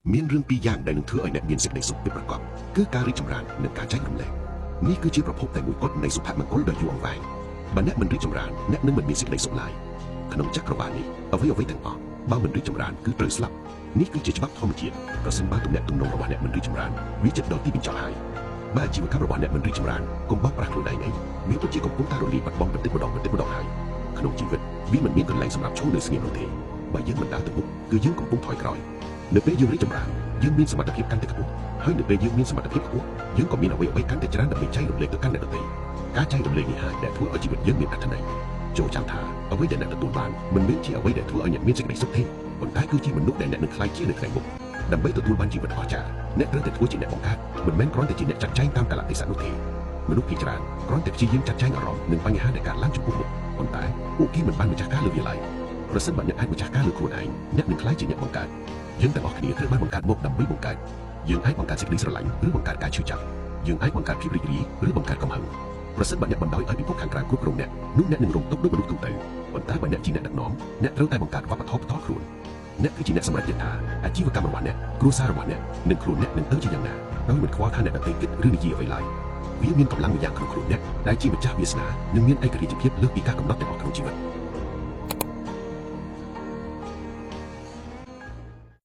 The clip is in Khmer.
មានរឿងពីរយ៉ាងដែលនឹងធ្វើឲ្យអ្នកមានសេចក្តីសុខពិតប្រាកដគឺការរីកចម្រើននិងការចែករំលែកនេះគឺជាប្រភពតែមួយគត់នៃសុភមង្គលដ៏យូរអង្វែងបើអ្នកមិនរីកចម្រើនអ្នកនឹងមិនមានសេចក្តីសុខឡើយក្នុងចក្រវាលនេះអ្វីទាំងអស់បើមិនរីកចម្រើនគឺត្រូវស្លាប់នេះគឺជាច្បាប់ធម្មជាតិប្រសិនបើទំនាក់ទំនងរបស់អ្នកមិនរីកចម្រើនវាចិត្តដល់ទីបញ្ចប់ហើយបើអាជីវកម្មរបស់អ្នកមិនរីកចម្រើនកុំបោកប្រាស់ខ្លួនឯងអីវាពិតជាកំពុងតែរលាយបាត់បង់បន្តិចម្ដងហើយក្នុងជីវិតវាមិនមានកន្លែងសម្រាប់ឈរនៅស្ងៀមនោះទេបើយើងមិនដើរទៅមុខគឺយើងកំពុងថយក្រោយនៅពេលយើងរីកចម្រើនយើងមានសមត្ថភាពកាន់តែខ្ពស់ហើយនៅពេលយើងមានសមត្ថភាពខ្ពស់យើងក៏មានអ្វីកាន់តែច្រើនដើម្បីចែករំលែកទៅកាន់អ្នកដទៃការចែករំលែកនេះហើយដែលធ្វើឲ្យជីវិតយើងមានអត្ថន័យចូលចាំថាអ្វីដែលអ្នកទទួលបានមិនមែនជាអ្វីដែលធ្វើឲ្យអ្នកមានសេចក្តីសុខទេប៉ុន្តែគឺជាមនុស្សដែលអ្នកនឹងក្លាយជានៅថ្ងៃមុខដើម្បីទទួលបានជីវិតអស្ចារ្យអ្នកត្រូវតែធ្វើជាអ្នកបង្កើតមិនមែនគ្រាន់តែជាអ្នកចាត់ចែងតាមកាលៈទេសៈនោះទេមនុស្សភាគច្រើនគ្រាន់តែព្យាយាមចាត់ចែងអារម្មណ៍និងបញ្ហាដែលកើតឡើងចំពោះមុខប៉ុន្តែពួកគេមិនបានម្ចាស់ការលើវាឡើយប្រសិនបើអ្នកអាចម្ចាស់ការលើខ្លួនឯងអ្នកនឹងក្លាយជាអ្នកបង្កើតយើងទាំងអស់គ្នាត្រូវបានបង្កើតមកដើម្បីបង្កើតយើងអាចបង្កើតសេចក្តីស្រឡាញ់ឬបង្កើតការឈឺចាប់យើងអាចបង្កើតភាពរីករាយឬបង្កើតកំហឹងប្រសិនបើអ្នកបណ្ដោយឲ្យពិភពខាងក្រៅគ្រប់គ្រងអ្នកនោះអ្នកនឹងរងទុក្ខដូចមនុស្សទូទៅប៉ុន្តែបើអ្នកជាអ្នកដឹកនាំអ្នកត្រូវតែបង្កើតវប្បធម៌ផ្ទាល់ខ្លួនអ្នកគឺជាអ្នកសម្រេចចិត្តថាអាជីវកម្មរបស់អ្នកគ្រួសាររបស់អ្នកនិងខ្លួនអ្នកនឹងទៅជាយ៉ាងណាដោយមិនខ្វល់ថាអ្នកដទៃគិតឬនិយាយអ្វីឡើយវាមានកម្លាំងម្យ៉ាងក្នុងខ្លួនអ្នកដែលជាម្ចាស់វាសនានិងមានឯករាជ្យភាពលើសពីការកំណត់ទាំងអស់ក្នុងជីវិត